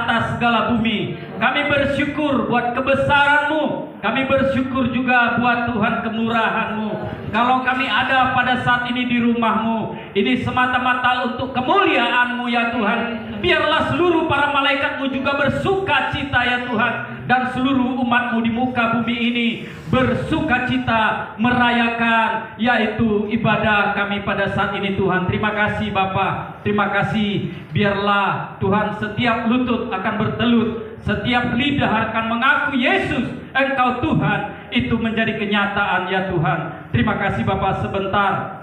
atas segala bumi. Kami bersyukur buat kebesaran-Mu. Kami bersyukur juga buat Tuhan kemurahan-Mu. Kalau kami ada pada saat ini di rumah-Mu, ini semata-mata untuk kemuliaan-Mu ya Tuhan. Biarlah seluruh para malaikat-Mu juga bersuka cita ya Tuhan. Dan seluruh umat-Mu di muka bumi ini bersuka cita merayakan yaitu ibadah kami pada saat ini Tuhan. Terima kasih Bapa, terima kasih. Biarlah Tuhan setiap lutut akan bertelut, setiap lidah akan mengaku Yesus Engkau Tuhan. Itu menjadi kenyataan ya Tuhan. Terima kasih Bapa. Sebentar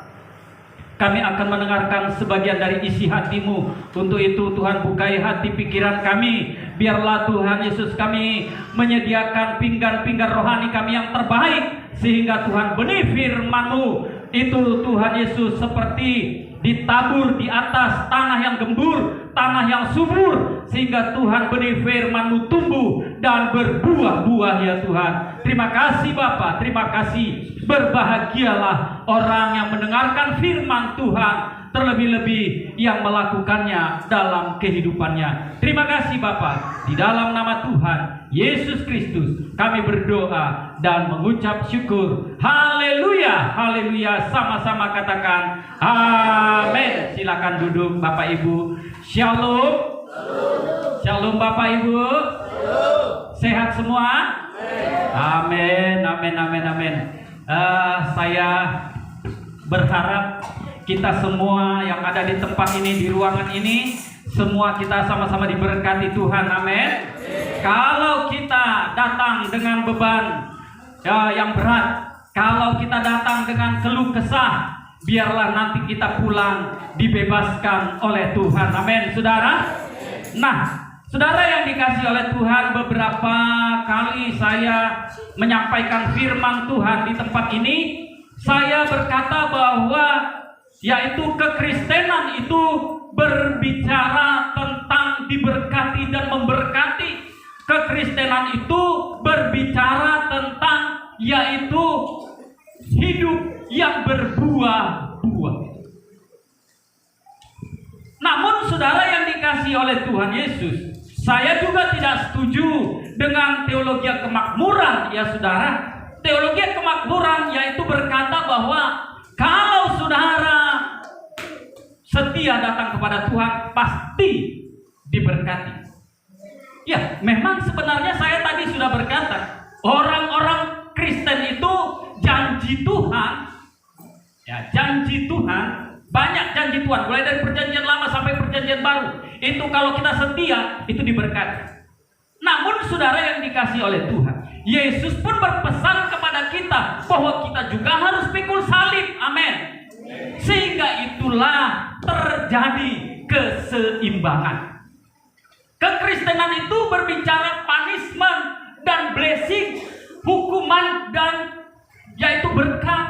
kami akan mendengarkan sebagian dari isi hati-Mu. Untuk itu Tuhan bukai hati pikiran kami. Biarlah Tuhan Yesus kami menyediakan pinggan-pinggan rohani kami yang terbaik. Sehingga Tuhan benih firman-Mu itu Tuhan Yesus seperti ditabur di atas tanah yang gembur, tanah yang subur. Sehingga Tuhan benih firman-Mu tumbuh dan berbuah-buah ya Tuhan. Terima kasih Bapa, terima kasih. Berbahagialah orang yang mendengarkan firman Tuhan, terlebih-lebih yang melakukannya dalam kehidupannya. Terima kasih Bapa. Di dalam nama Tuhan Yesus Kristus kami berdoa dan mengucap syukur. Haleluya, haleluya. Sama-sama katakan amin. Silakan duduk Bapak Ibu. Shalom. Shalom Bapak Ibu. Sehat semua? Amin, amin, amin, amin. Saya berharap kita semua yang ada di tempat ini, di ruangan ini, semua kita sama-sama diberkati Tuhan. Amin. Kalau kita datang dengan beban yang berat, kalau kita datang dengan keluh kesah, biarlah nanti kita pulang dibebaskan oleh Tuhan. Amin, saudara. Nah, saudara yang dikasihi oleh Tuhan, beberapa kali saya menyampaikan firman Tuhan di tempat ini, saya berkata bahwa yaitu kekristenan itu berbicara tentang diberkati dan memberkati. Kekristenan itu berbicara tentang yaitu hidup yang berbuah-buah. Namun saudara yang dikasihi oleh Tuhan Yesus, saya juga tidak setuju dengan teologi kemakmuran ya saudara. Teologi kemakmuran yaitu berkata bahwa kalau saudara setia datang kepada Tuhan pasti diberkati. Ya, memang sebenarnya saya tadi sudah berkata, orang-orang Kristen itu janji Tuhan, ya janji Tuhan, banyak janji Tuhan, mulai dari perjanjian lama sampai perjanjian baru. Itu kalau kita setia, itu diberkati. Namun saudara yang dikasihi oleh Tuhan, Yesus pun berpesan kepada kita bahwa kita juga harus pikul salib. Amin. Sehingga itulah terjadi keseimbangan. Kekristenan itu berbicara punishment dan blessing, hukuman dan yaitu berkat.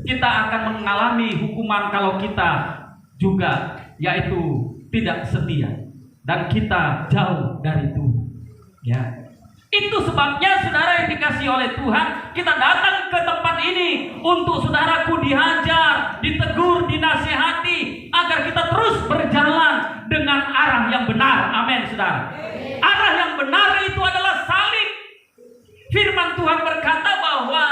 Kita akan mengalami hukuman kalau kita juga yaitu tidak setia dan kita jauh dari Tuhan. Ya. Itu sebabnya saudara yang dikasihi oleh Tuhan, kita datang ke tempat ini untuk saudaraku dihajar, ditegur, dinasihati agar kita terus berjalan dengan arah yang benar. Amin, saudara. Arah yang benar itu adalah salib. Firman Tuhan berkata bahwa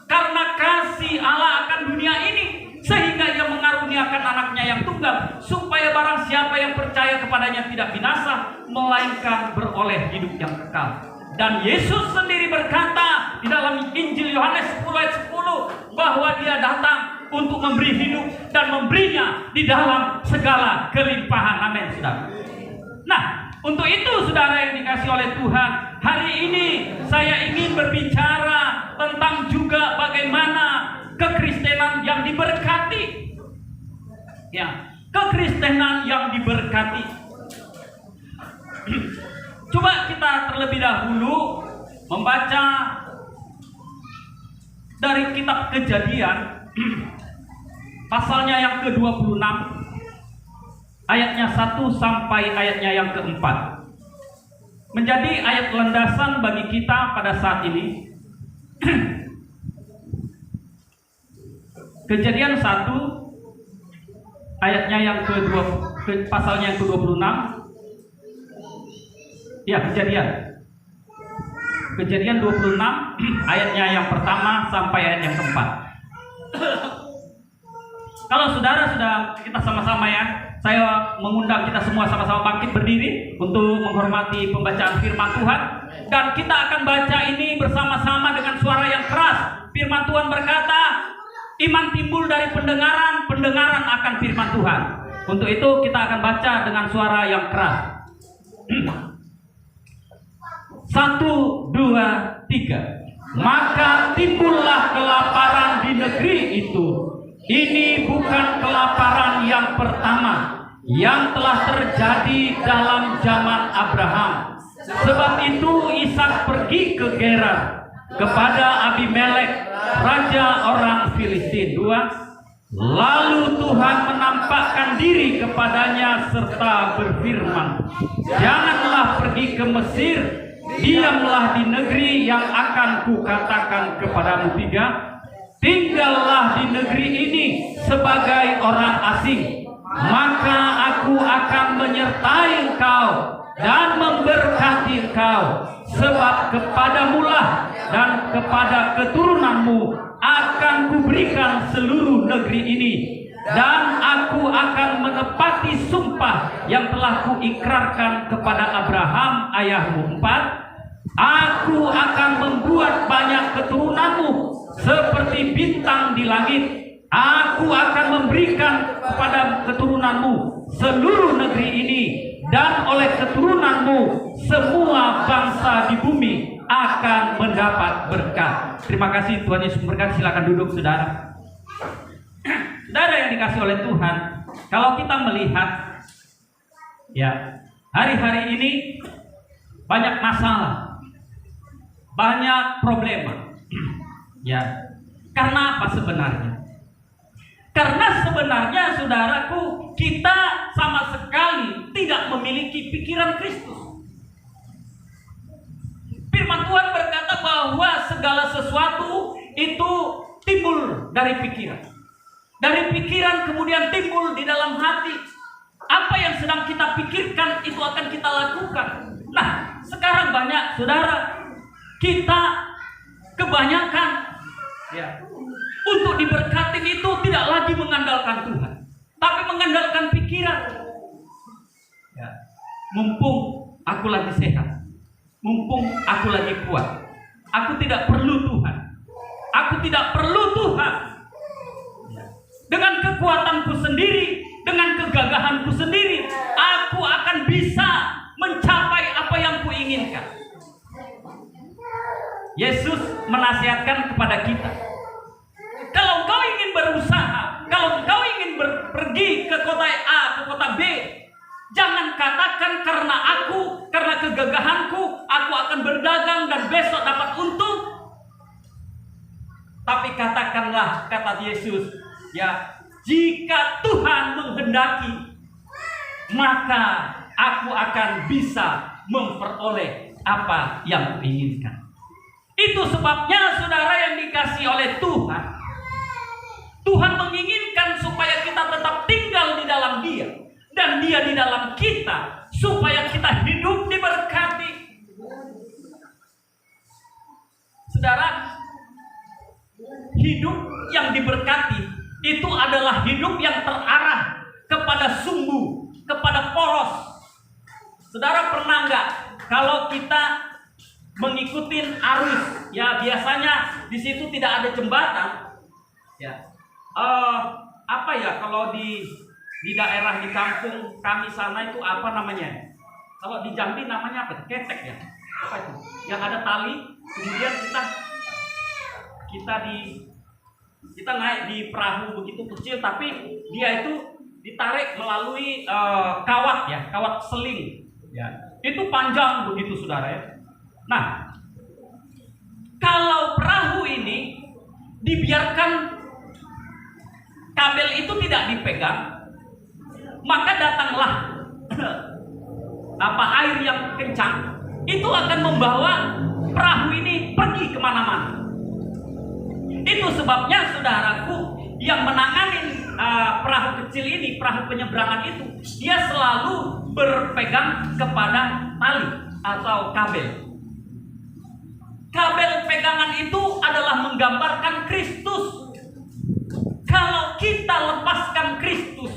karena kasih Allah akan dunia ini, sehingga Ia mengaruniakan anaknya yang tunggal, supaya barang siapa yang percaya kepadanya tidak binasa, melainkan beroleh hidup yang kekal. Dan Yesus sendiri berkata di dalam Injil Yohanes 10 ayat 10 bahwa Dia datang untuk memberi hidup dan memberinya di dalam segala kelimpahan. Amin, saudara. Nah, untuk itu saudara yang dikasihi oleh Tuhan, hari ini saya ingin berbicara tentang juga bagaimana kekristenan yang diberkati. Ya, kekristenan yang diberkati. Coba kita terlebih dahulu membaca dari kitab Kejadian pasalnya yang ke-26 ayatnya 1 sampai ayatnya yang ke-4. Menjadi ayat landasan bagi kita pada saat ini. Kejadian 1 ayatnya yang pasalnya yang ke-26 Ya, Kejadian 26 ayatnya yang pertama sampai ayat yang keempat. Kalau saudara sudah, kita sama-sama ya, saya mengundang kita semua sama-sama bangkit berdiri untuk menghormati pembacaan firman Tuhan. Dan kita akan baca ini bersama-sama dengan suara yang keras. Firman Tuhan berkata, iman timbul dari pendengaran, pendengaran akan firman Tuhan. Untuk itu kita akan baca dengan suara yang keras. 1, 2, 3. Maka timbullah kelaparan di negeri itu. Ini bukan kelaparan yang pertama yang telah terjadi dalam zaman Abraham. Sebab itu Ishak pergi ke Gerar kepada Abimelek, raja orang Filistin. 2. Lalu Tuhan menampakkan diri kepadanya serta berfirman, janganlah pergi ke Mesir, diamlah di negeri yang akan kukatakan kepadamu. 3. Tinggallah di negeri ini sebagai orang asing, maka aku akan menyertai engkau dan memberkati engkau, sebab kepadamulah dan kepada keturunanmu akan kuberikan seluruh negeri ini, dan aku akan menepati sumpah yang telah kuikrarkan kepada Abraham ayahmu. 4. Aku akan membuat banyak keturunanmu seperti bintang di langit. Aku akan memberikan kepada keturunanmu seluruh negeri ini, dan oleh keturunanmu semua bangsa di bumi akan mendapat berkat. Terima kasih, Tuhan Yesus memberkati. Silakan duduk, saudara. Saudara yang dikasih oleh Tuhan, kalau kita melihat ya, hari-hari ini banyak masalah, banyak problema. Ya, karena apa sebenarnya? Karena sebenarnya, saudaraku, kita sama sekali tidak memiliki pikiran Kristus. Firman Tuhan berkata bahwa segala sesuatu itu timbul dari pikiran. Dari pikiran kemudian timbul di dalam hati. Apa yang sedang kita pikirkan itu akan kita lakukan. Nah, sekarang banyak, saudara, kita kebanyakan ya, untuk diberkati itu tidak lagi mengandalkan Tuhan, tapi mengandalkan pikiran. Ya. Mumpung aku lagi sehat, mumpung aku lagi kuat, aku tidak perlu Tuhan. Aku tidak perlu Tuhan. Ya. Dengan kekuatanku sendiri, dengan kegagahanku sendiri, aku akan bisa mencapai apa yang kuinginkan. Yesus menasihatkan kepada kita, kalau engkau ingin berusaha, kalau engkau ingin pergi ke kota A, ke kota B, jangan katakan karena kegagahanku, aku akan berdagang dan besok dapat untung. Tapi katakanlah, kata Yesus, ya, jika Tuhan menghendaki, maka aku akan bisa memperoleh apa yang kuinginkan. Itu sebabnya, saudara yang dikasihi oleh Tuhan, Tuhan menginginkan supaya kita tetap tinggal di dalam Dia dan Dia di dalam kita, supaya kita hidup diberkati. Saudara, hidup yang diberkati itu adalah hidup yang terarah kepada sumbu, kepada poros. Saudara pernah nggak kalau kita mengikuti arus, ya biasanya di situ tidak ada jembatan, ya. Apa ya, kalau di daerah di kampung kami sana itu apa namanya? Kalau di Jambi namanya apa? Ketek ya? Apa itu? Yang ada tali, kemudian kita naik di perahu begitu kecil, tapi dia itu ditarik melalui kawat ya, kawat seling. Ya, itu panjang begitu, saudara ya. Nah, kalau perahu ini dibiarkan kabel itu tidak dipegang, maka datanglah air yang kencang, itu akan membawa perahu ini pergi kemana-mana. Itu sebabnya, saudaraku, yang menangani perahu kecil ini, perahu penyeberangan itu, dia selalu berpegang kepada tali atau kabel. Kabel pegangan itu adalah menggambarkan Kristus. Kalau kita lepaskan Kristus,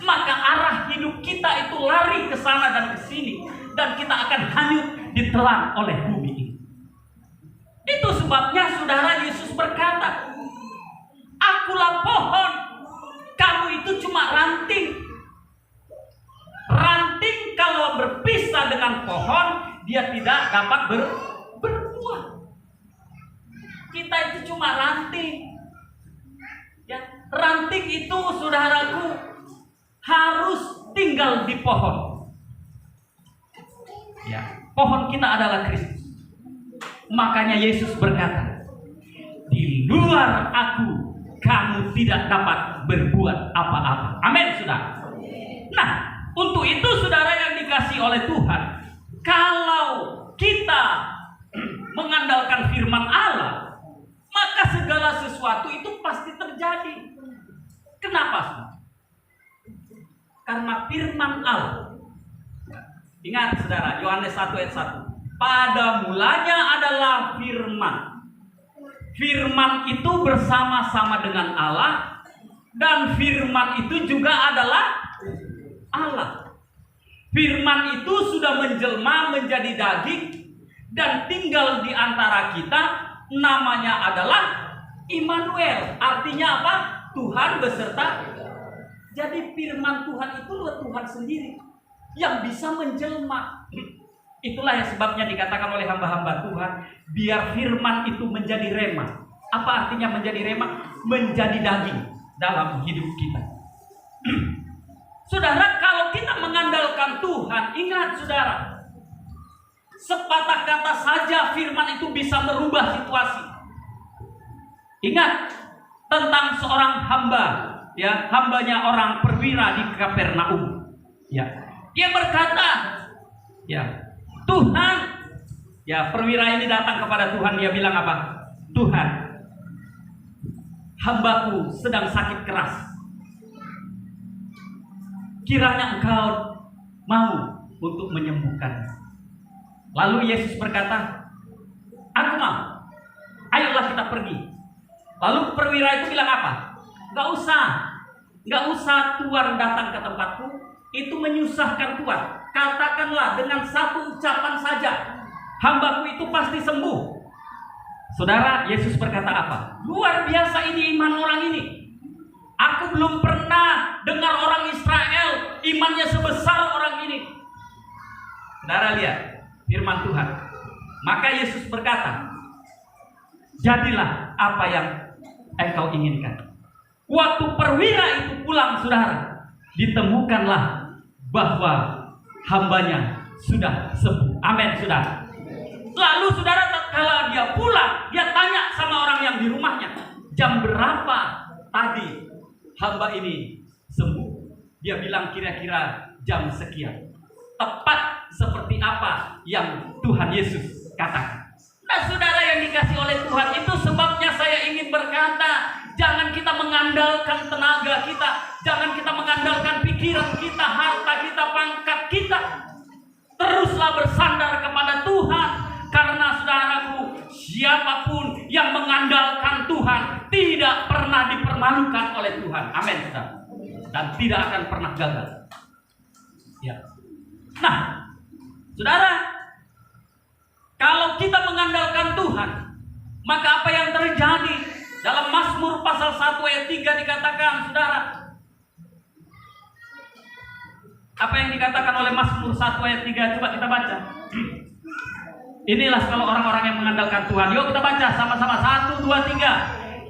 maka arah hidup kita itu lari ke sana dan ke sini, dan kita akan hanyut ditelan oleh bumi ini. Itu sebabnya saudara, Yesus berkata, "Akulah pohon, kamu itu cuma ranting." Ranting kalau berpisah dengan pohon, dia tidak dapat berbuah. Kita itu cuma ranting. Ya, ranting itu saudaraku harus tinggal di pohon. Ya, pohon kita adalah Kristus. Makanya Yesus berkata, "Di luar aku, kamu tidak dapat berbuat apa-apa." Amin, saudara. Nah, untuk itu saudara yang dikasihi oleh Tuhan, kalau kita mengandalkan firman Allah, maka segala sesuatu itu pasti terjadi. Kenapa, saudara? Karena firman Allah. Ingat saudara, Yohanes 1 ayat 1. Pada mulanya adalah firman. Firman itu bersama-sama dengan Allah, dan firman itu juga adalah Allah. Firman itu sudah menjelma menjadi daging dan tinggal di antara kita. Namanya adalah Immanuel. Artinya apa? Tuhan beserta. Jadi firman Tuhan itu Tuhan sendiri yang bisa menjelma. Itulah yang sebabnya dikatakan oleh hamba-hamba Tuhan, biar firman itu menjadi rema. Apa artinya menjadi rema? Menjadi daging dalam hidup kita. Saudara, kalau kita mengandalkan Tuhan, ingat saudara, sepatah kata saja firman itu bisa merubah situasi. Ingat tentang seorang hamba, ya, hambanya orang perwira di Kapernaum. Ya, dia berkata, ya, Tuhan, ya, perwira ini datang kepada Tuhan, dia bilang apa? Tuhan, hambaku sedang sakit keras. Kiranya Engkau mau untuk menyembuhkan. Lalu Yesus berkata, "Aku mau. Ayolah kita pergi." Lalu perwira itu bilang apa? Gak usah Tuhan datang ke tempatku. Itu menyusahkan Tuhan. Katakanlah dengan satu ucapan saja, hambaku itu pasti sembuh. Saudara, Yesus berkata apa? Luar biasa ini iman orang ini. Aku belum pernah dengar orang Israel imannya sebesar orang ini. Saudara lihat firman Tuhan. Maka Yesus berkata, "Jadilah apa yang engkau inginkan." Waktu perwira itu pulang, saudara, ditemukanlah bahwa hambanya sudah sembuh. Amin, saudara. Lalu saudara, tatkala dia pulang, dia tanya sama orang yang di rumahnya, "Jam berapa tadi hamba ini sembuh?" Dia bilang kira-kira jam sekian. Tepat seperti apa yang Tuhan Yesus katakan. Nah, saudara yang dikasih oleh Tuhan, itu sebabnya saya ingin berkata, jangan kita mengandalkan tenaga kita, jangan kita mengandalkan pikiran kita, harta kita, pangkat kita. Teruslah bersandar kepada Tuhan, karena saudaraku, siapapun yang mengandalkan Tuhan tidak pernah dipermalukan oleh Tuhan. Amin, saudara. Dan tidak akan pernah gagal. Ya. Nah, saudara, kalau kita mengandalkan Tuhan, maka apa yang terjadi? Dalam Mazmur pasal 1 ayat 3 dikatakan, saudara, apa yang dikatakan oleh Mazmur 1 ayat 3? Coba kita baca. Inilah kalau orang-orang yang mengandalkan Tuhan. Yuk kita baca sama-sama. 1, 2, 3.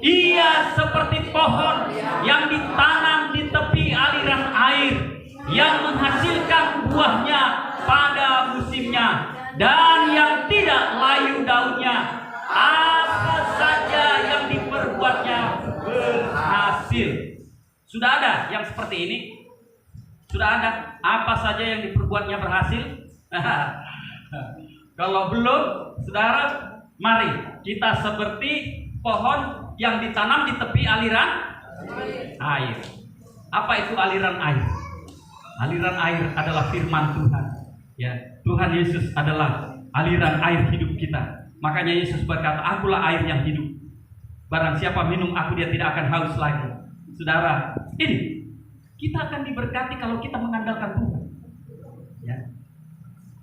Ia seperti pohon yang ditanam di tepi aliran air, yang menghasilkan buahnya pada musimnya, dan yang tidak layu daunnya. Apa saja yang diperbuatnya berhasil. Sudah ada yang seperti ini? Sudah ada? Apa saja yang diperbuatnya berhasil? Kalau belum, saudara, mari kita seperti pohon yang ditanam di tepi aliran air. Apa itu aliran air? Aliran air adalah firman Tuhan. Ya, Tuhan Yesus adalah aliran air hidup kita. Makanya Yesus berkata, "Akulah air yang hidup. Barang siapa minum aku, dia tidak akan haus lagi." Saudara, ini kita akan diberkati kalau kita mengandalkan Tuhan. Ya.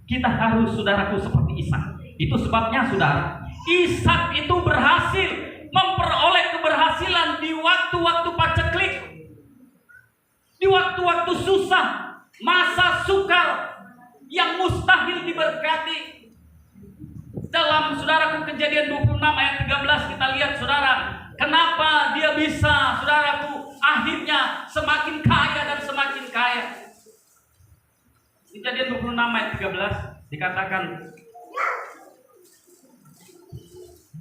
Kita harus, saudaraku, seperti Ishak. Itu sebabnya, saudara, Ishak itu berhasil memperoleh keberhasilan di waktu-waktu paceklik, di waktu-waktu susah, masa sukar yang mustahil diberkati. Dalam, saudaraku, Kejadian 26 ayat 13 kita lihat, saudara, kenapa dia bisa, saudaraku, akhirnya semakin kaya dan semakin kaya. Kejadian 26 ayat 13 dikatakan,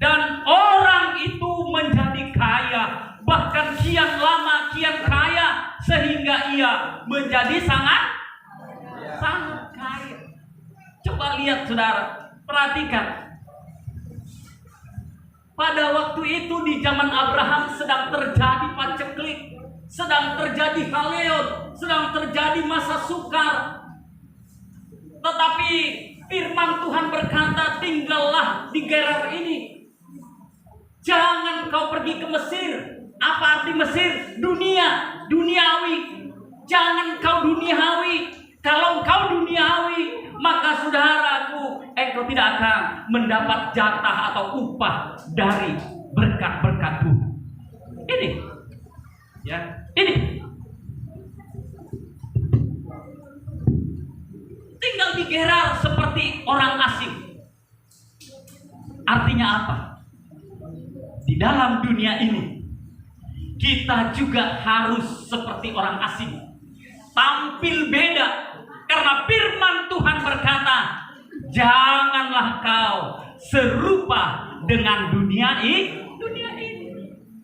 dan orang itu menjadi kaya, bahkan kian lama kian kaya, sehingga ia menjadi sangat kaya. Coba lihat, saudara, perhatikan. Pada waktu itu di zaman Abraham sedang terjadi paceklik, sedang terjadi haleon, sedang terjadi masa sukar. Tetapi firman Tuhan berkata, tinggallah di Gerar ini. Jangan kau pergi ke Mesir. Apa arti Mesir? Dunia, duniawi. Jangan kau duniawi. Kalau kau duniawi, maka saudaraku, engkau tidak akan mendapat jatah atau upah dari berkat-berkat Tuhan. Ini, ya, ini. Tinggal di Gerar seperti orang asing. Artinya apa? Di dalam dunia ini, kita juga harus seperti orang asing. Tampil beda. Karena firman Tuhan berkata, janganlah kau serupa dengan dunia ini.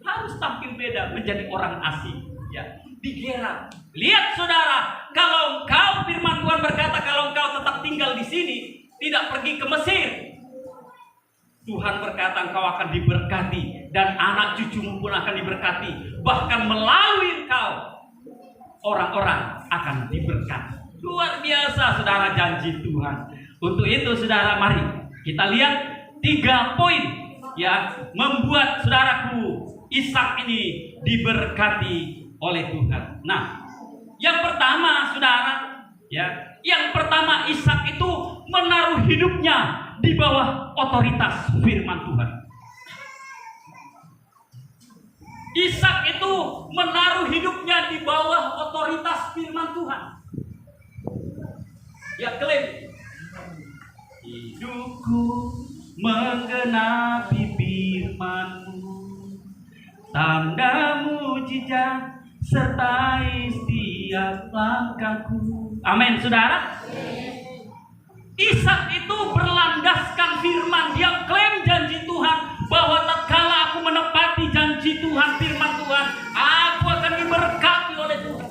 Harus tampil beda, menjadi orang asing. Ya, di Gerar. Lihat, saudara, kalau engkau, firman Tuhan berkata, kalau engkau tetap tinggal di sini, tidak pergi ke Mesir, Tuhan berkata engkau akan diberkati, dan anak cucumu pun akan diberkati. Bahkan melalui engkau, orang-orang akan diberkati. Luar biasa, saudara, janji Tuhan. Untuk itu, saudara, mari kita lihat 3 poin yang membuat, saudaraku, Ishak ini diberkati oleh Tuhan. Nah, yang pertama, saudara, ya, yang pertama, Ishak itu menaruh hidupnya di bawah otoritas firman Tuhan. Ishak itu menaruh hidupnya di bawah otoritas firman Tuhan. Ya, klaim. Hidupku menggenapi firman-Mu, tanda mujizat sertai setiap langkahku. Amin, saudara. Ishak itu berlandaskan firman. Dia klaim janji Tuhan, bahwa tatkala aku menepati janji Tuhan, firman Tuhan, aku akan diberkati oleh Tuhan.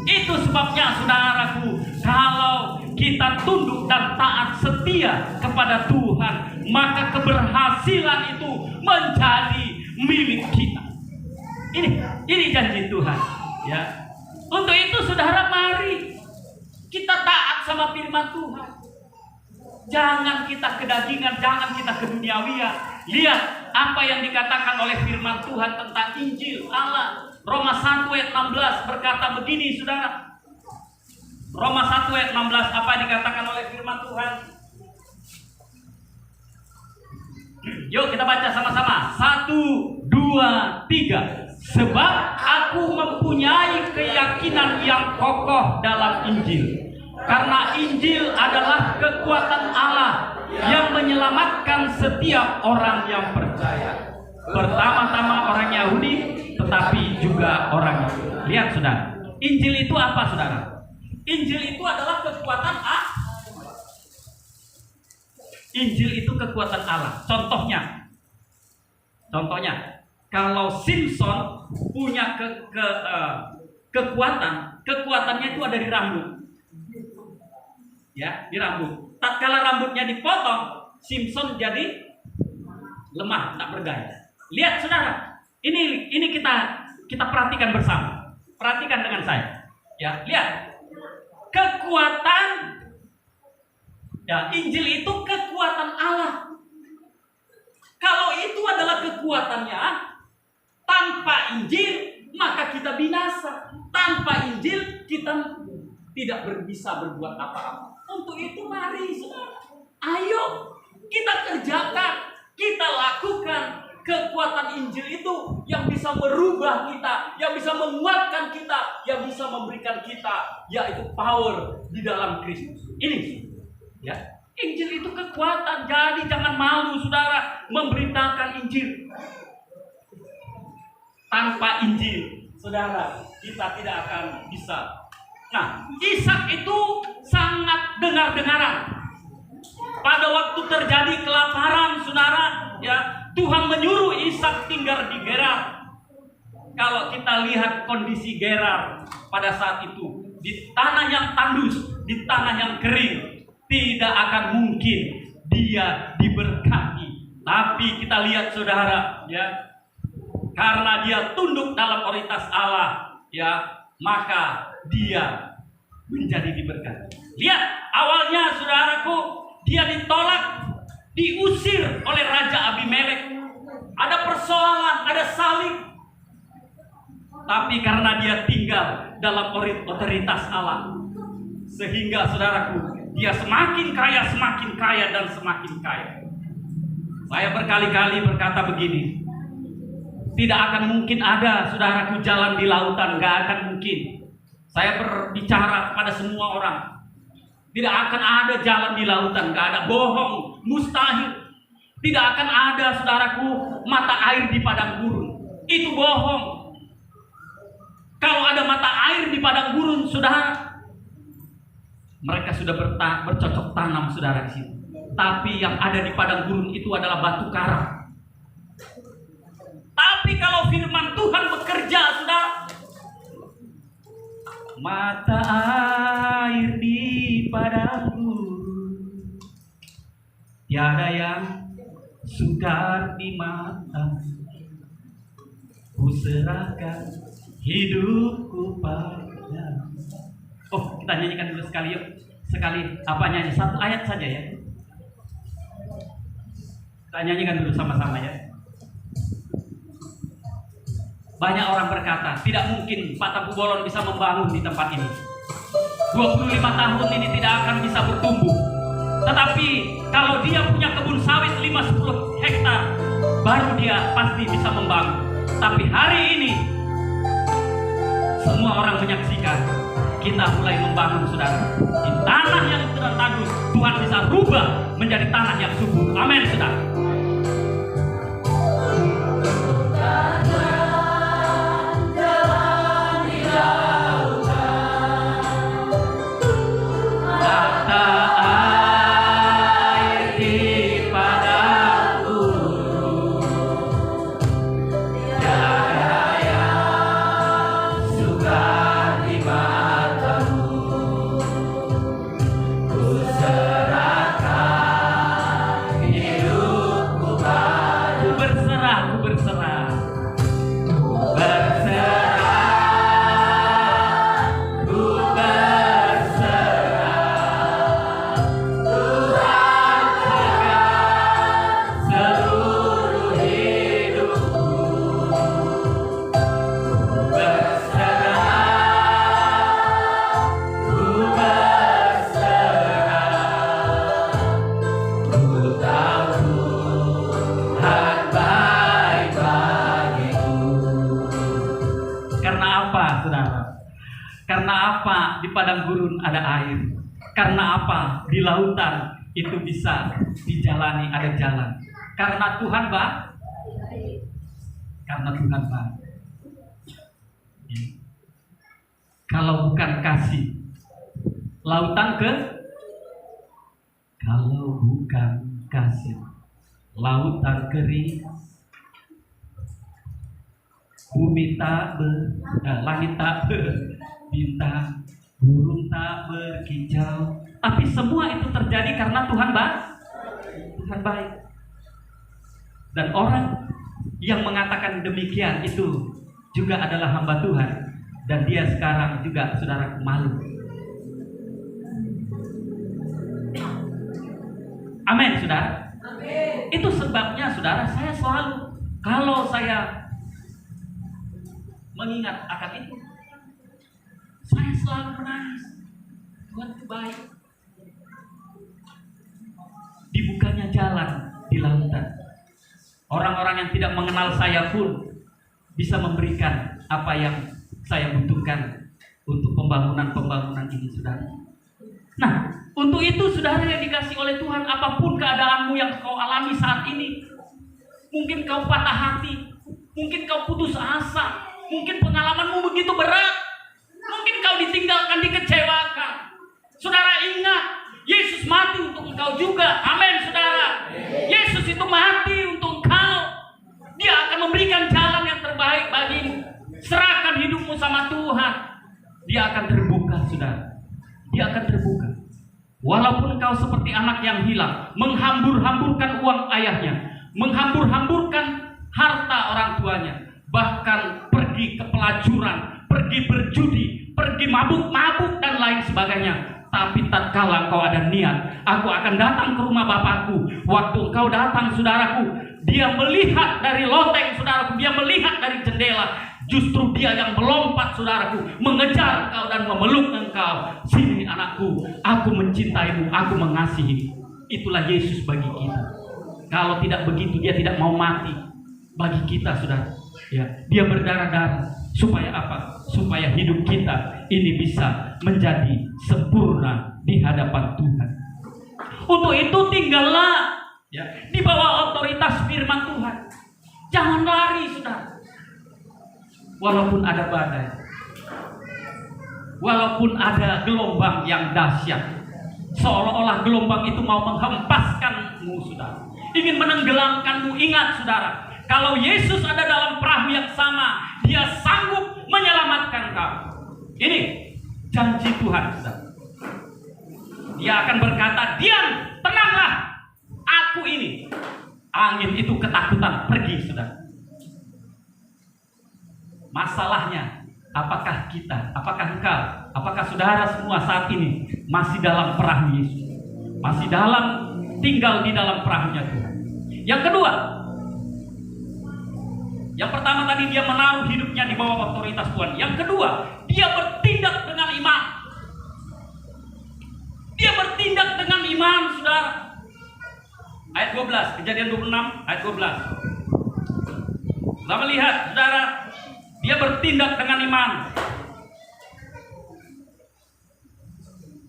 Itu sebabnya, saudaraku, kalau kita tunduk dan taat setia kepada Tuhan, maka keberhasilan itu menjadi milik kita. Ini janji Tuhan. Ya. Untuk itu, saudara, mari kita taat sama firman Tuhan. Jangan kita kedagingan, jangan kita keduniawian. Lihat apa yang dikatakan oleh firman Tuhan tentang Injil Allah. Roma 1 ayat 16 berkata begini, saudara. Roma 1 ayat 16, apa dikatakan oleh firman Tuhan? Yuk kita baca sama-sama. 1, 2, 3. Sebab aku mempunyai keyakinan yang kokoh dalam Injil. Karena Injil adalah kekuatan Allah yang menyelamatkan setiap orang yang percaya. Pertama-tama orang Yahudi, tetapi juga orang Yahudi. Lihat, saudara. Injil itu apa, saudara? Injil itu adalah kekuatan Allah. Injil itu kekuatan Allah. Contohnya, kalau Simpson punya kekuatannya itu ada di rambut. Ya, di rambut. Tatkala rambutnya dipotong, Simpson jadi lemah, tak bergaya. Lihat, saudara, ini kita perhatikan bersama. Perhatikan dengan saya. Ya, lihat. Kekuatan Ya, Injil itu kekuatan Allah. Kalau itu adalah kekuatannya, tanpa Injil maka kita binasa. Tanpa Injil kita tidak bisa berbuat apa-apa. Untuk itu mari saudara, ayo kita kerjakan, kita lakukan kekuatan Injil itu yang bisa merubah kita, yang bisa menguatkan kita, yang bisa memberikan kita, yaitu power di dalam Kristus. Ini ya, Injil itu kekuatan. Jadi jangan malu saudara memberitakan Injil. Tanpa Injil, saudara, kita tidak akan bisa. Nah, Ishak itu sangat dengar-dengaran. Pada waktu terjadi kelaparan, saudara, ya, Tuhan menyuruh Ishak tinggal di Gerar. Kalau kita lihat kondisi Gerar pada saat itu, di tanah yang tandus, di tanah yang kering, tidak akan mungkin dia diberkati. Tapi kita lihat saudara, ya, karena dia tunduk dalam otoritas Allah, ya, maka dia menjadi diberkati. Lihat awalnya saudaraku, dia ditolak, diusir oleh Raja Abimelek. Ada persoalan, ada salib. Tapi karena dia tinggal dalam otoritas Allah, sehingga saudaraku, dia semakin kaya dan semakin kaya. Saya berkali-kali berkata begini, tidak akan mungkin ada saudaraku jalan di lautan, gak akan mungkin. Saya berbicara kepada semua orang, tidak akan ada jalan di lautan, gak ada, bohong, mustahil. Tidak akan ada saudaraku mata air di padang gurun, itu bohong. Kalau ada mata air di padang gurun, saudara, mereka sudah bercocok tanam saudara di sini. Tapi yang ada di padang gurun itu adalah batu karang. Tapi kalau firman Tuhan bekerja, saudara, mata air di padang gurun, tiada yang sukar di mata. Ku serahkan hidupku pada. Oh, kita nyanyikan dulu sekali yuk. Sekali apa nyanyi? Satu ayat saja ya. Kita nyanyikan dulu sama-sama ya. Banyak orang berkata, tidak mungkin Pak Tampu Bolon bisa membangun di tempat ini. 25 tahun ini tidak akan bisa bertumbuh. Tetapi kalau dia punya kebun sawit 5-10 hektar, baru dia pasti bisa membangun. Tapi hari ini semua orang menyaksikan kita mulai membangun saudara. Di tanah yang sudah tandus, Tuhan bisa rubah menjadi tanah yang subur. Amin saudara. Karena apa di padang gurun ada air? Karena apa di lautan itu bisa dijalani, ada jalan? Karena Tuhan baik. Karena Tuhan baik. Kalau bukan kasih, lautan ke? Kalau bukan kasih, lautan kering, bumi tak langit tak berbintang, burung tak berkicau. Tapi semua itu terjadi karena Tuhan baik. Tuhan baik. Dan orang yang mengatakan demikian itu juga adalah hamba Tuhan. Dan dia sekarang juga saudara malu. Amin, saudara. Amin. Itu sebabnya, saudara, saya selalu, kalau saya mengingat akan itu, saya selalu menangis. Tuhan itu baik. Dibukanya jalan di lautan. Orang-orang yang tidak mengenal saya pun bisa memberikan apa yang saya butuhkan untuk pembangunan ini, saudara. Nah, untuk itu, saudara yang dikasih oleh Tuhan, apapun keadaanmu yang kau alami saat ini, mungkin kau patah hati, mungkin kau putus asa, mungkin pengalamanmu begitu berat, mungkin kau ditinggalkan, dikecewakan. Saudara ingat, Yesus mati untuk engkau juga. Amin, saudara. Yesus itu mati untuk engkau. Dia akan memberikan jalan yang terbaik bagimu. Serahkan hidupmu sama Tuhan. Dia akan terbuka, saudara. Dia akan terbuka. Walaupun kau seperti anak yang hilang, menghambur-hamburkan uang ayahnya, menghambur-hamburkan harta orang tuanya, bahkan pergi ke pelacuran, pergi berjudi, pergi mabuk-mabuk dan lain sebagainya. Tapi tatkala kau ada niat, aku akan datang ke rumah Bapakku. Waktu kau datang, saudaraku, dia melihat dari loteng, saudaraku, dia melihat dari jendela. Justru dia yang melompat, saudaraku, mengejar engkau dan memeluk engkau. Sini anakku, aku mencintaimu, aku mengasihi. Itulah Yesus bagi kita. Kalau tidak begitu, dia tidak mau mati bagi kita, saudara. Ya, dia berdarah-darah supaya apa? Supaya hidup kita ini bisa menjadi sempurna di hadapan Tuhan. Untuk itu tinggallah ya di bawah otoritas firman Tuhan. Jangan lari, saudara. Walaupun ada badai, walaupun ada gelombang yang dahsyat, seolah-olah gelombang itu mau menghempaskanmu, saudara, ingin menenggelamkanmu. Ingat, saudara, kalau Yesus ada dalam perahu yang sama, dia sanggup menyelamatkan kau. Ini janji Tuhan, saudara. Dia akan berkata, diam, tenanglah, aku ini. Angin itu ketakutan, pergi, saudara. Masalahnya, apakah kita, apakah engkau, apakah saudara semua saat ini masih dalam perahu Yesus? Masih dalam, tinggal di dalam perahunya Tuhan. Yang kedua, yang pertama tadi dia menaruh hidupnya di bawah otoritas Tuhan. Yang kedua, dia bertindak dengan iman. Dia bertindak dengan iman, saudara. Ayat 12, Kejadian 26, ayat 12. Kita melihat, saudara, dia bertindak dengan iman.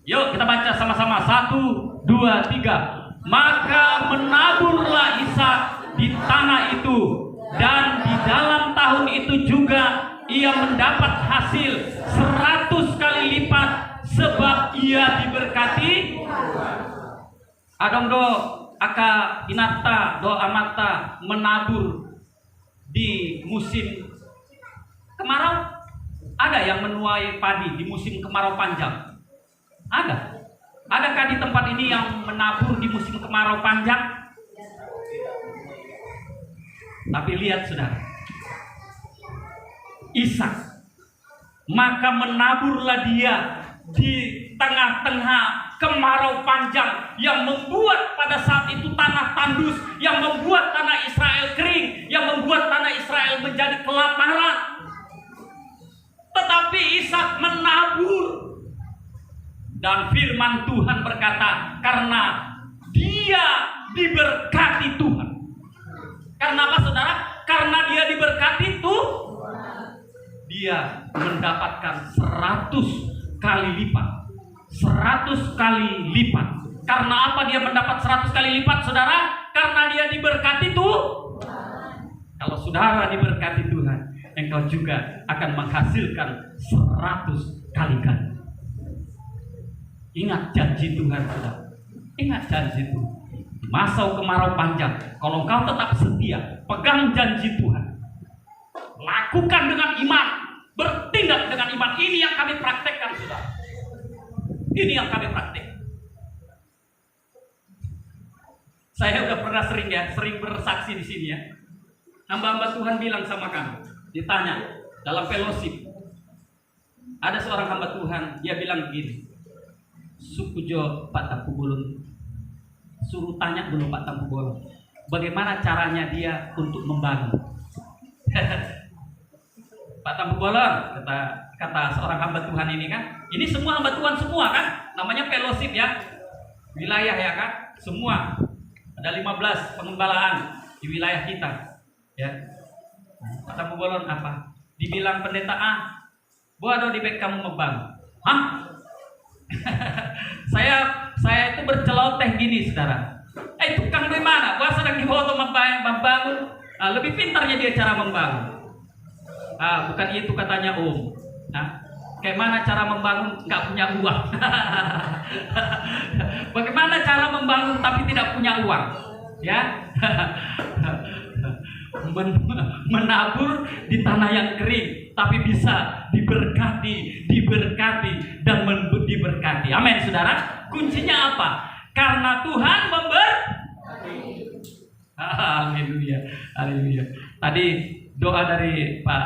Yuk kita baca sama-sama. 1, 2, 3. Maka menaburlah Ishak di tanah itu, dan di dalam tahun itu juga ia mendapat hasil 100 kali lipat, sebab ia diberkati. Adong do aka inata do amata menabur di musim kemarau. Ada yang menuai padi di musim kemarau panjang? Ada. Adakah di tempat ini yang menabur di musim kemarau panjang? Tapi lihat, saudara, Ishak, maka menaburlah dia di tengah-tengah kemarau panjang yang membuat pada saat itu tanah tandus, yang membuat tanah Israel kering, yang membuat tanah Israel menjadi kelaparan. Tetapi Ishak menabur, dan firman Tuhan berkata, karena dia diberkati Tuhan. Karena apa, saudara? Karena dia diberkati Tuhan, dia mendapatkan 100 kali lipat. 100 kali lipat. Karena apa dia mendapat 100 kali lipat, saudara? Karena dia diberkati Tuhan. Kalau saudara diberkati Tuhan, engkau juga akan menghasilkan 100 kali ganda. Ingat janji Tuhan, saudara. Ingat janji Tuhan. Masa kemarau panjang, kalau engkau tetap setia, pegang janji Tuhan, lakukan dengan iman, bertindak dengan iman. Ini yang kami praktekkan, saudara. Ini yang kami praktek. Saya udah pernah sering bersaksi di sini ya. Hamba-hamba Tuhan bilang sama kami, ditanya dalam fellowship, ada seorang hamba Tuhan, dia bilang begini, sukujo patapugulun, suruh tanya dulu Pak Tampu Bolon, bagaimana caranya dia untuk membangun. Pak Tampu Bolon, kata seorang hamba Tuhan ini kan, ini semua hamba Tuhan semua kan, namanya fellowship ya, wilayah ya kan, semua ada 15 pengembalaan di wilayah kita ya. Pak Tampu Bolon apa? Dibilang pendeta bodoh di back kamu membangun. Hah? saya itu berceloteh gini saudara. Tukang dari mana? Gua sedang difoto membangun. Lebih pintarnya dia cara membangun. Bukan itu katanya Om. Kayak mana cara membangun nggak punya uang? Bagaimana cara membangun tapi tidak punya uang? Ya, menabur di tanah yang kering, tapi bisa diberkati dan diberkati. Amin, saudara. Kuncinya apa? Karena Tuhan memberkati. Haleluya, haleluya. Tadi doa dari Pak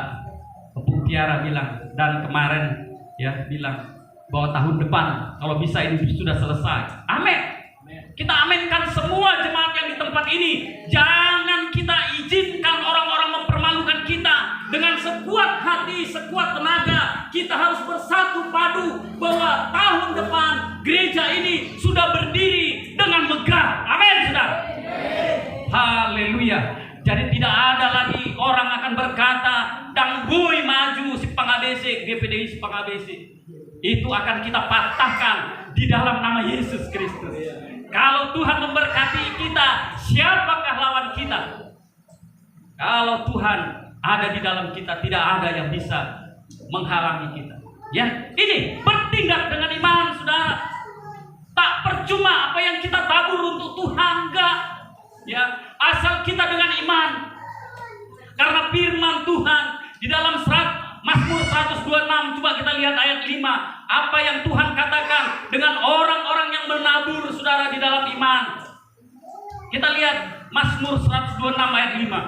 Pung Tiara bilang, dan kemarin ya bilang bahwa tahun depan kalau bisa ini sudah selesai. Amin. Kita aminkan semua jemaat yang di tempat ini. Jangan kita izinkan orang-orang mempermalukan kita. Dengan sekuat hati, sekuat tenaga, kita harus bersatu padu bahwa tahun depan gereja ini sudah berdiri dengan megah. Amin, saudara. Haleluya. Jadi tidak ada lagi orang akan berkata, "Danggui maju si pangabese, GPDI si pangabese." Itu akan kita patahkan di dalam nama Yesus Kristus. Kalau Tuhan memberkati kita, siapakah lawan kita? Kalau Tuhan ada di dalam kita, tidak ada yang bisa menghalangi kita. Ya, ini bertindak dengan iman, saudara. Tak percuma apa yang kita tabur untuk Tuhan, enggak. Ya, asal kita dengan iman. Karena firman Tuhan di dalam Mazmur 126, coba kita lihat ayat 5. Apa yang Tuhan katakan dengan orang-orang yang menabur, saudara, di dalam iman. Kita lihat Mazmur 126 ayat 5.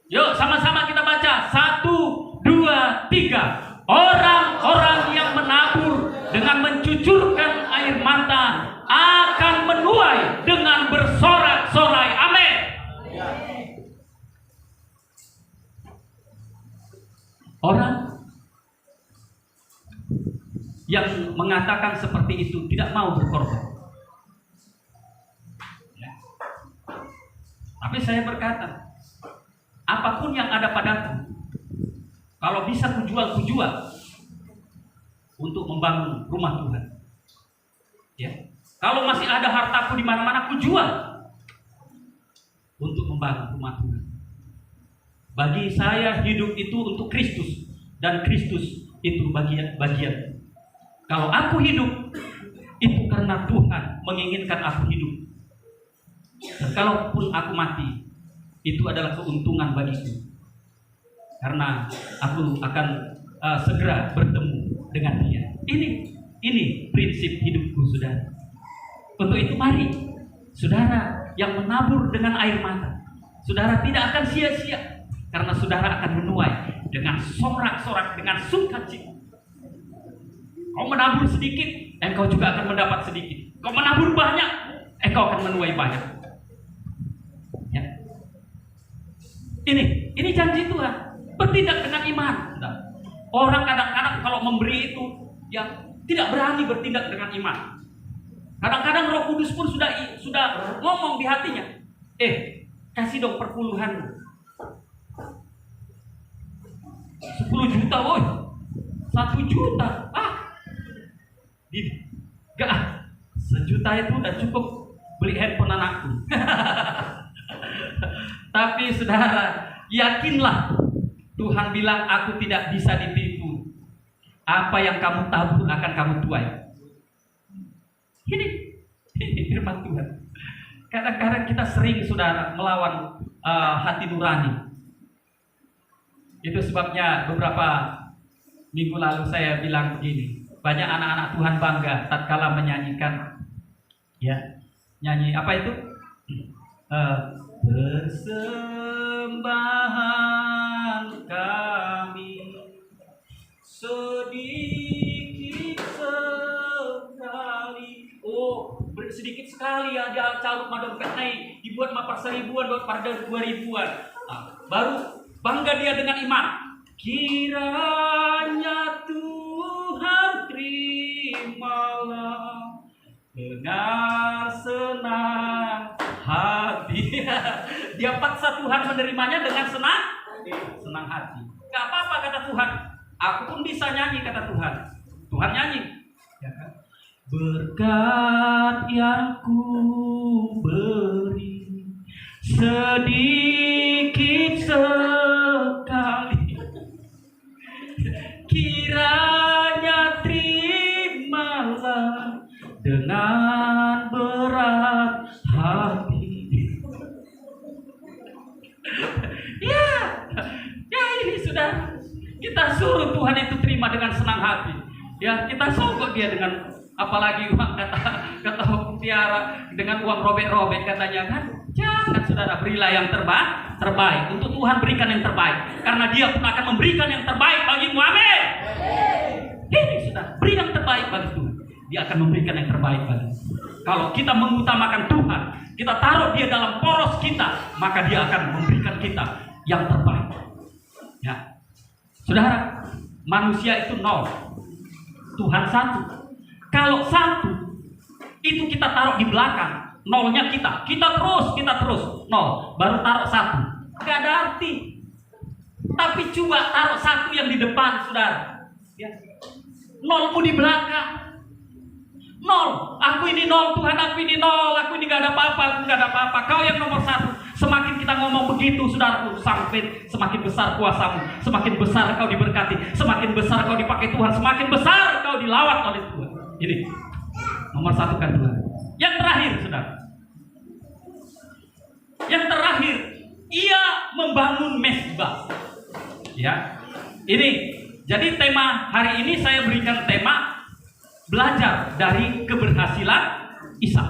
Yuk sama-sama kita baca. 1, 2, 3. Orang-orang yang menabur dengan mencucurkan air mata akan menuai dengan bersorak-sorai. Amin. Orang yang mengatakan seperti itu tidak mau berkorban. Ya. Tapi saya berkata, apapun yang ada padaku, kalau bisa kujual untuk membangun rumah Tuhan. Ya. Kalau masih ada hartaku di mana-mana, kujual untuk membangun rumah Tuhan. Bagi saya hidup itu untuk Kristus, dan Kristus itu bagian. Kalau aku hidup, itu karena Tuhan menginginkan aku hidup. Dan kalaupun aku mati, itu adalah keuntungan bagiku. Karena aku akan segera bertemu dengan Dia. Ini prinsip hidupku, saudara. Untuk itu mari, saudara yang menabur dengan air mata, saudara tidak akan sia-sia. Karena saudara akan menuai dengan sorak-sorak, dengan sukacita. Kau menabur sedikit, engkau juga akan mendapat sedikit. Kau menabur banyak, engkau akan menuai banyak. Ya. Ini janji Tuhan. Bertindak dengan iman. Orang kadang-kadang kalau memberi itu, ya tidak berani bertindak dengan iman. Kadang-kadang Roh Kudus pun sudah ngomong di hatinya. Kasih dong perpuluhan. 10 juta, woi. 1 juta. Enggak. 1 juta itu udah cukup beli handphone anakku. Tapi saudara, yakinlah Tuhan bilang aku tidak bisa ditipu. Apa yang kamu tabur akan kamu tuai. Ini firman Tuhan. Kadang-kadang kita sering, saudara, melawan hati nurani. Itu sebabnya beberapa minggu lalu saya bilang begini, banyak anak-anak Tuhan bangga tatkala menyanyikan, ya, nyanyi apa itu? Persembahan kami sedikit sekali, oh sekali ya dia caluk dompet naik, dibuat mah per 1000-an, buat pada 2000-an. Baru bangga dia dengan iman. Kiranya Tuhan terimalah dengan senang hati. Dia paksa Tuhan menerimanya dengan senang hati. Gak apa-apa kata Tuhan. Aku pun bisa nyanyi kata Tuhan. Tuhan nyanyi. Ya kan? Berkat yang ku beri sedikit sekali, kiranya terimalah dengan berat hati. Ya ini sudah kita suruh Tuhan itu terima dengan senang hati. Ya kita sogok dia dengan, apalagi uang kata Tiara, dengan uang robek-robek katanya kan. Jangan saudara, berilah yang terbaik. Untuk Tuhan berikan yang terbaik, karena dia pun akan memberikan yang terbaik bagimu. Amin. Ini sudah, beri yang terbaik bagi Tuhan. Dia akan memberikan yang terbaik bagi. Kalau kita mengutamakan Tuhan, kita taruh dia dalam poros kita, maka dia akan memberikan kita yang terbaik. Ya, saudara, manusia itu 0, Tuhan 1. Kalau 1 itu kita taruh di belakang, 0-nya kita terus 0, baru taruh 1, gak ada arti. Tapi coba taruh 1 yang di depan, saudara. Ya. 0-mu di belakang. 0, aku ini 0, Tuhan aku ini 0, aku ini gak ada apa-apa, Kau yang nomor 1. Semakin kita ngomong begitu, saudaraku, sampai semakin besar kuasamu, semakin besar kau diberkati, semakin besar kau dipakai Tuhan, semakin besar kau dilawat oleh Tuhan. Ini nomor 1 kan Tuhan. Yang terakhir, saudara. Yang terakhir, ia membangun mezbah. Ya, ini. Jadi tema hari ini saya berikan tema belajar dari keberhasilan Ishak.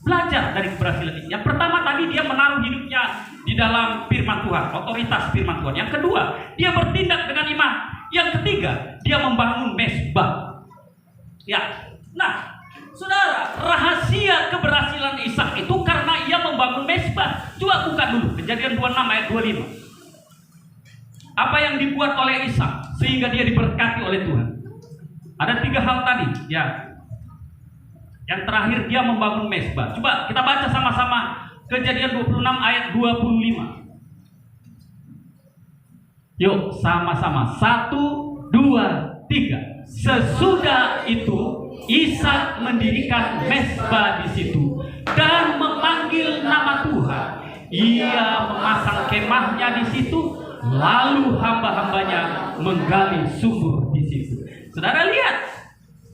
Belajar dari keberhasilan Ishak. Yang pertama tadi dia menaruh hidupnya di dalam firman Tuhan, otoritas firman Tuhan. Yang kedua, dia bertindak dengan iman. Yang ketiga, dia membangun mezbah. Ya. Nah, saudara, rahasia keberhasilan Ishak itu karena ia membangun mezbah. Coba buka dulu Kejadian 26 ayat 25. Apa yang dibuat oleh Ishak sehingga dia diberkati oleh Tuhan? Ada 3 hal tadi, ya. Yang terakhir dia membangun mezbah. Coba kita baca sama-sama Kejadian 26 ayat 25. Yuk, sama-sama. 1, 2, 3. Sesudah itu Ishak mendirikan mezbah di situ dan memanggil nama Tuhan. Ia memasang kemahnya di situ, lalu hamba-hambanya menggali sumur di situ. Saudara lihat,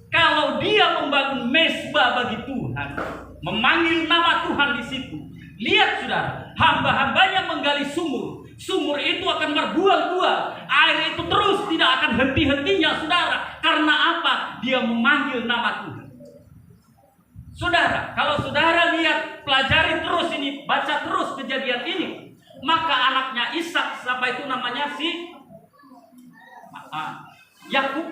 kalau dia membangun mezbah bagi Tuhan, memanggil nama Tuhan di situ, lihat saudara, hamba-hambanya menggali sumur. Sumur itu akan berbuah-buah, air itu terus tidak akan henti-hentinya, saudara. Karena apa? Dia memanggil nama Tuhan. Saudara, kalau saudara lihat, pelajari terus ini, baca terus kejadian ini, maka anaknya Ishak, siapa itu namanya Yakub.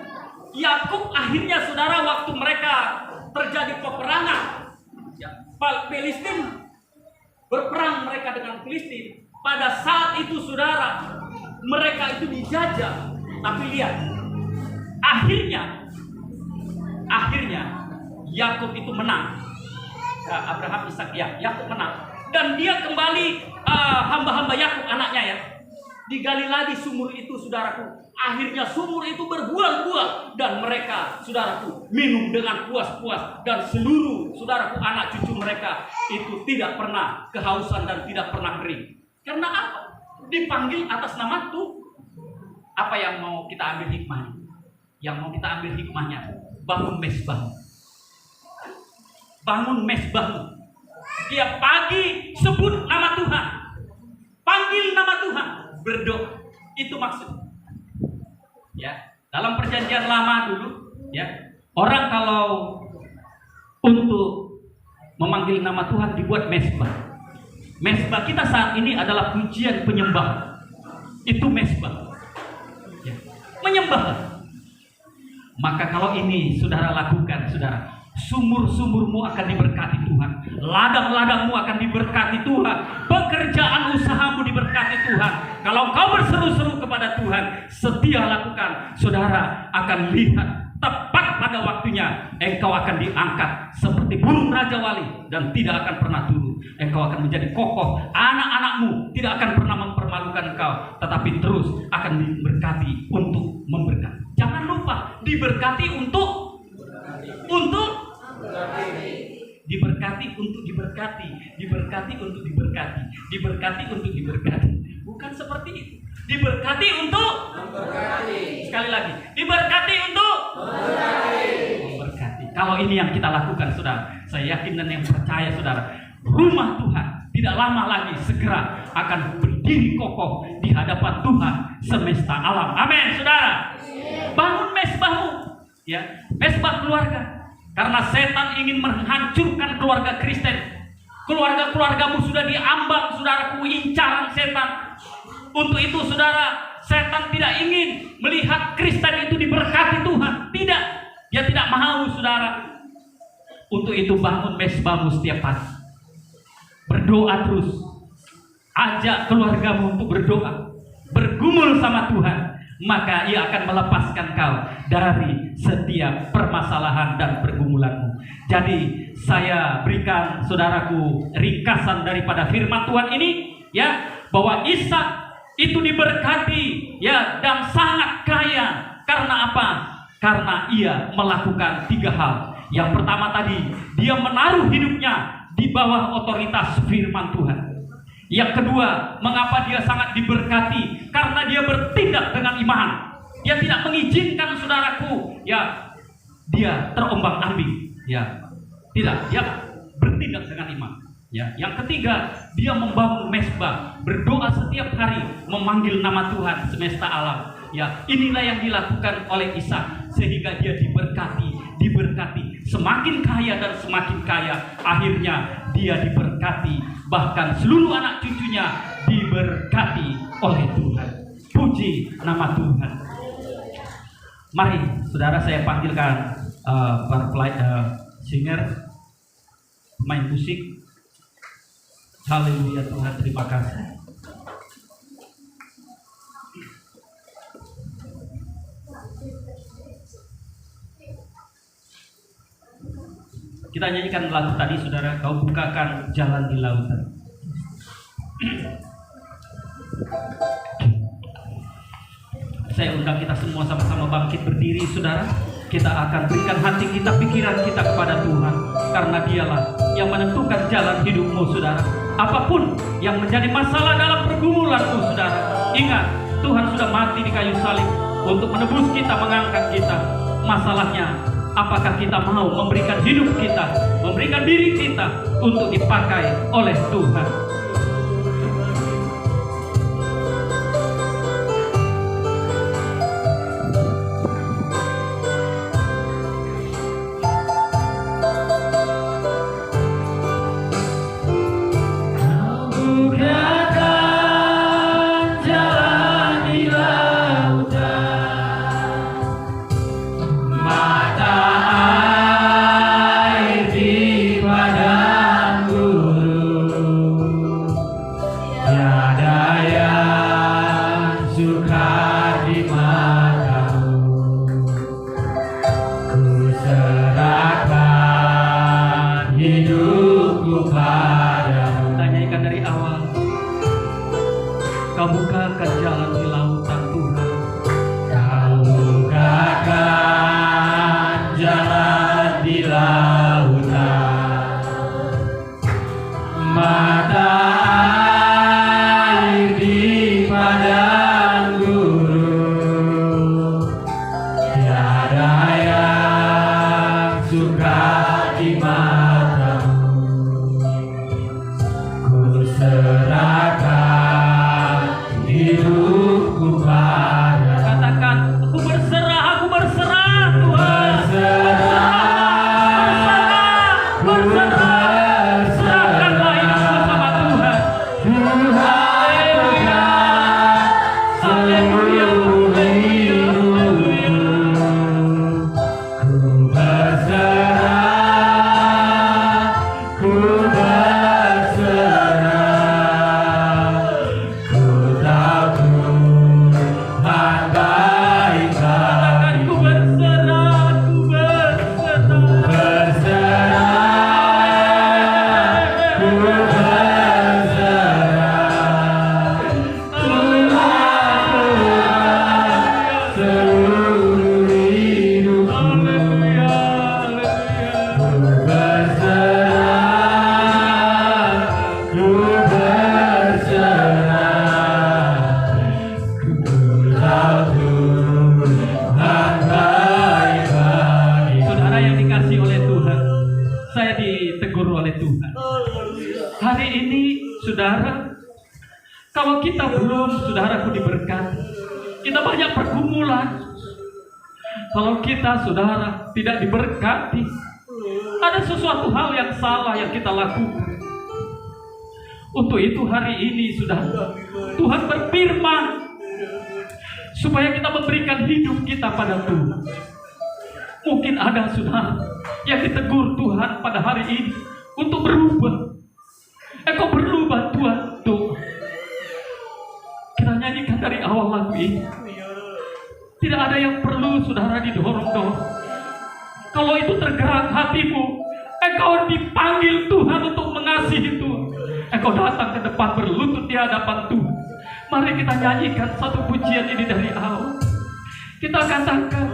Yakub akhirnya saudara, waktu mereka terjadi peperangan, Filistin berperang mereka dengan Filistin. Pada saat itu saudara, mereka itu dijajah. Tapi lihat, akhirnya Yakub itu menang. Abraham, Ishak, Yakub menang. Dan dia kembali, hamba-hamba Yakub anaknya ya, digali lagi sumur itu saudaraku. Akhirnya sumur itu berbuah-buah dan mereka saudaraku minum dengan puas-puas, dan seluruh saudaraku anak cucu mereka itu tidak pernah kehausan dan tidak pernah kering. Karena apa? Dipanggil atas nama Tuhan. Apa yang mau kita ambil hikmahnya? Yang mau kita ambil hikmahnya, bangun mezbah. Bangun mezbah. Dia pagi sebut nama Tuhan, panggil nama Tuhan, berdoa. Itu maksud. Ya, dalam perjanjian lama dulu, ya, orang kalau untuk memanggil nama Tuhan dibuat mezbah. Mezbah kita saat ini adalah pujian penyembah. Itu mezbah. Ya, menyembah. Maka kalau ini saudara lakukan, saudara, Sumur-sumurmu akan diberkati Tuhan. Ladang-ladangmu akan diberkati Tuhan. Pekerjaan usahamu diberkati Tuhan. Kalau kau berseru-seru kepada Tuhan, setia lakukan, saudara akan lihat tepat pada waktunya engkau akan diangkat seperti burung Raja Wali dan tidak akan pernah turun. Engkau akan menjadi kokoh. Anak-anakmu tidak akan pernah mempermalukan engkau, tetapi terus akan diberkati untuk memberkati. Jangan lupa, diberkati untuk diberkati untuk diberkati, diberkati untuk diberkati, diberkati untuk diberkati. Bukan seperti itu. Diberkati untuk memberkati. Sekali lagi, diberkati untuk memberkati. Kalau ini yang kita lakukan, saudara, saya yakin dan yang percaya, saudara, rumah Tuhan tidak lama lagi segera akan berdiri kokoh di hadapan Tuhan semesta alam. Amin, saudara. Bangun mesbahmu, ya, mesbah keluarga. Karena setan ingin menghancurkan keluarga Kristen. Keluarga-keluargamu sudah diambang, saudaraku, incaran setan. Untuk itu, saudara, setan tidak ingin melihat Kristen itu diberkati Tuhan. Tidak, dia tidak mau, saudara. Untuk itu bangun mesbahmu setiap pagi. Berdoa terus. Ajak keluargamu untuk berdoa. Bergumul sama Tuhan. Maka ia akan melepaskan kau dari setiap permasalahan dan pergumulanmu. Jadi saya berikan saudaraku ringkasan daripada firman Tuhan ini, ya, bahwa Ishak itu diberkati, ya, dan sangat kaya. Karena apa? Karena ia melakukan 3 hal. Yang pertama tadi, dia menaruh hidupnya di bawah otoritas firman Tuhan. Yang kedua, mengapa dia sangat diberkati? Karena dia bertindak dengan iman. Dia tidak mengizinkan, saudaraku, ya, dia terombang-ambing, ya. Tidak, dia bertindak dengan iman. Ya. Yang ketiga, dia membangun mesbah, berdoa setiap hari, memanggil nama Tuhan semesta alam. Ya, inilah yang dilakukan oleh Ishak sehingga dia diberkati, semakin kaya dan semakin kaya. Akhirnya dia diberkati, bahkan seluruh anak cucunya diberkati oleh Tuhan. Puji nama Tuhan. Mari, saudara, saya panggilkan singer, pemain musik. Haleluya Tuhan, terima kasih. Kita nyanyikan lagu tadi, saudara, kau bukakan jalan di lautan. Saya undang kita semua sama-sama bangkit berdiri, saudara. Kita akan berikan hati kita, pikiran kita kepada Tuhan. Karena dialah yang menentukan jalan hidupmu, saudara. Apapun yang menjadi masalah dalam pergumulanmu, saudara, ingat, Tuhan sudah mati di kayu salib untuk menebus kita, mengangkat kita. Masalahnya, apakah kita mau memberikan hidup kita, memberikan diri kita untuk dipakai oleh Tuhan? Mata air di padang gurun. Saudara, kalau kita belum, saudaraku, diberkati, kita banyak pergumulan. Kalau kita, saudara, tidak diberkati, ada sesuatu hal yang salah yang kita lakukan. Untuk itu hari ini, saudara, Tuhan berfirman supaya kita memberikan hidup kita pada Tuhan. Mungkin ada, saudara, yang ditegur Tuhan pada hari ini untuk berubah. Engkau perlu bantuan Tuhan. Kita nyanyikan dari awal lagu ini. Tidak ada yang perlu, saudara, didorong-dorong. Kalau itu tergerak hatimu, engkau dipanggil Tuhan untuk mengasihi Tuhan. Engkau datang ke depan berlutut di hadapan Tuhan. Mari kita nyanyikan satu pujian ini dari awal. Kita katakan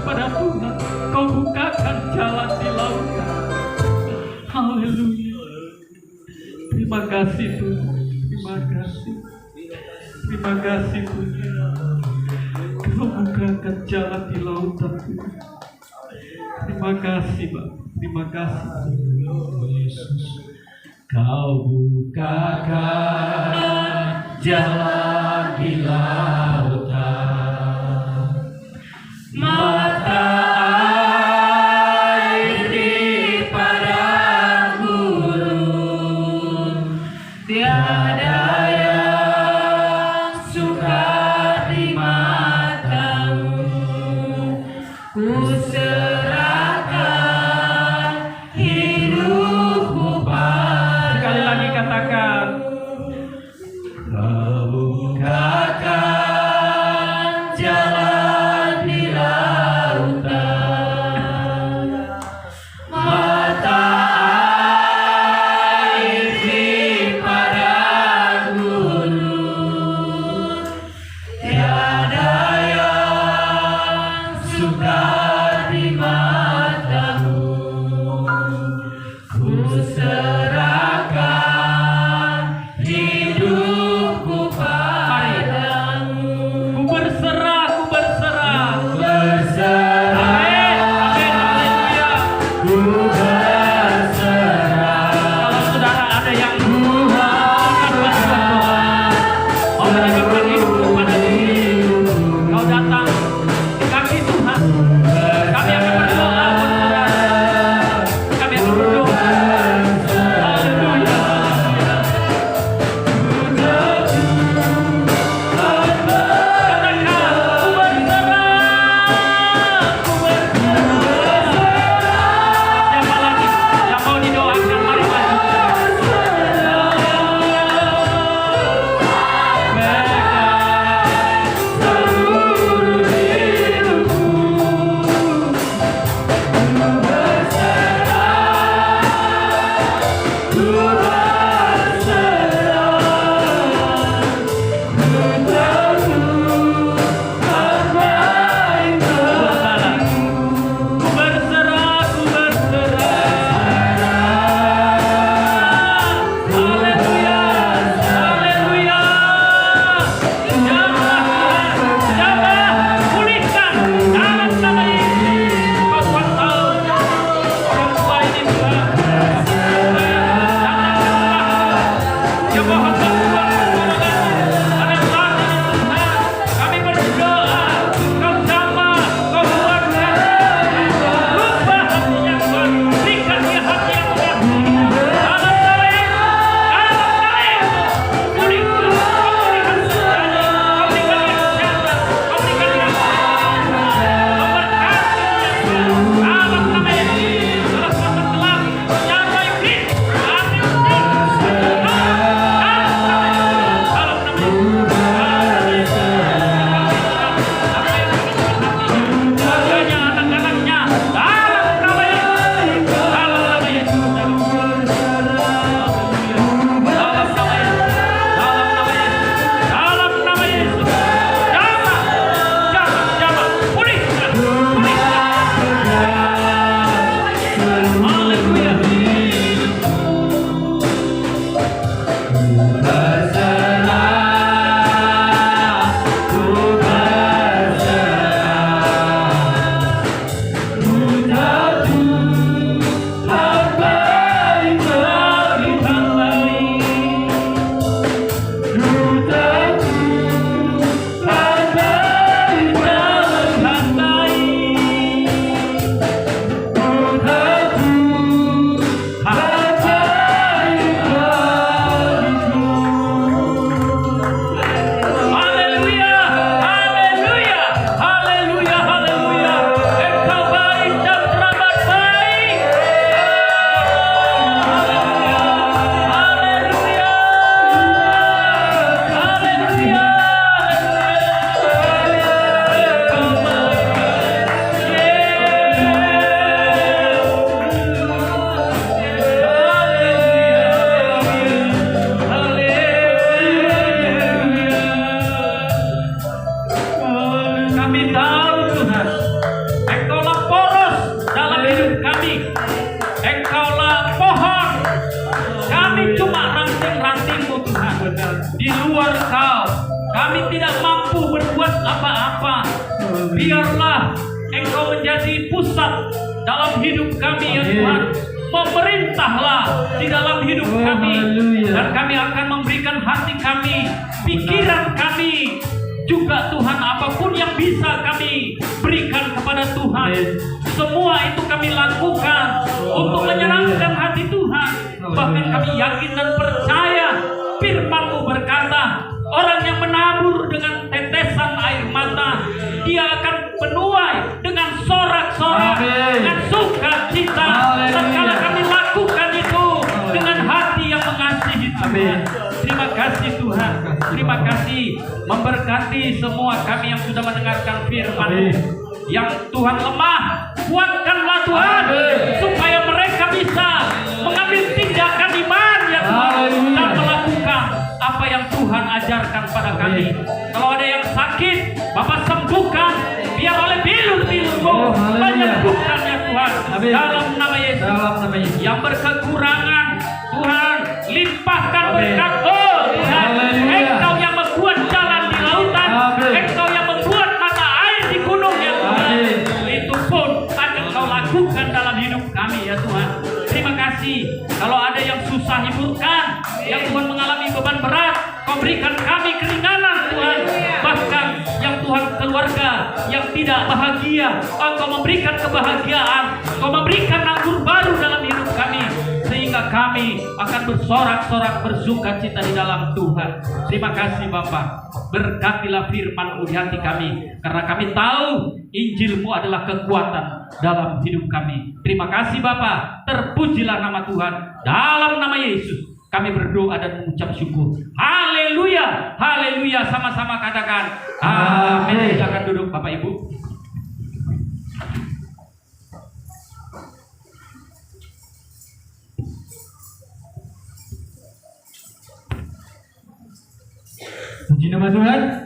pada Tuhan, Kau bukakan jalan di lautan. Haleluya. Terima kasih Tuhan. Terima kasih. Terima kasih Tuhan. Kau bukakan jalan di lautan Tuhan. Terima kasih Pak. Terima kasih Yesus. Kau bukakan jalan di lautan. Mata air di padang gurun. Tiada yang sukar di matamu. Ku serahkan hidupku padamu. Sekali lagi katakan, Kau bukakan Di luar Kau, kami tidak mampu berbuat apa-apa. Biarlah Engkau menjadi pusat dalam hidup kami ya Tuhan. Memerintahlah di dalam hidup kami. Dan kami akan memberikan hati kami, pikiran kami, juga Tuhan apapun yang bisa kami berikan kepada Tuhan. Semua itu kami lakukan untuk menyenangkan hati Tuhan. Bahkan kami yakin dan percaya firman-Mu berkata, orang yang menabur dengan tetesan air mata, dia akan menuai dengan sorak-sorak, dengan sukacita. Tatkala kami lakukan itu dengan hati yang mengasihi Tuhan. Terima kasih Tuhan. Terima kasih memberkati semua kami yang sudah mendengarkan firman-Mu. Yang Tuhan lemah, kuatkanlah Tuhan, supaya mereka bisa mengambil tindakan iman ya Tuhan, dan melakukan apa yang Tuhan ajarkan pada kami. Kalau ada yang sakit, Bapak sembuhkan, biar oleh bilur-bilur-Mu menyembuhkan ya Tuhan. Dalam nama Yesus. Yang berkekurangan, Tuhan limpahkan berkat. Oh Tuhan, Engkau yang membuat jalan di lautan, Engkau yang membuat mata air di gunung ya Tuhan. Itu pun akan Kau lakukan dalam hidup kami ya Tuhan. Terima kasih. Kalau ada yang susah, hiburkan. Yang Tuhan mengalami beban berat, Kau berikan kami keringanan Tuhan. Bahkan yang Tuhan keluarga yang tidak bahagia, Engkau memberikan kebahagiaan, Kau memberikan anggur baru dalam hidup kami, sehingga kami akan bersorak-sorak bersuka cita di dalam Tuhan. Terima kasih Bapa. Berkatilah firman-Mu di hati kami, karena kami tahu Injil-Mu adalah kekuatan dalam hidup kami. Terima kasih Bapa. Terpujilah nama Tuhan. Dalam nama Yesus kami berdoa dan mengucap syukur. Haleluya. Haleluya. Sama-sama katakan amin. Silakan duduk Bapak Ibu. Puji nama Tuhan.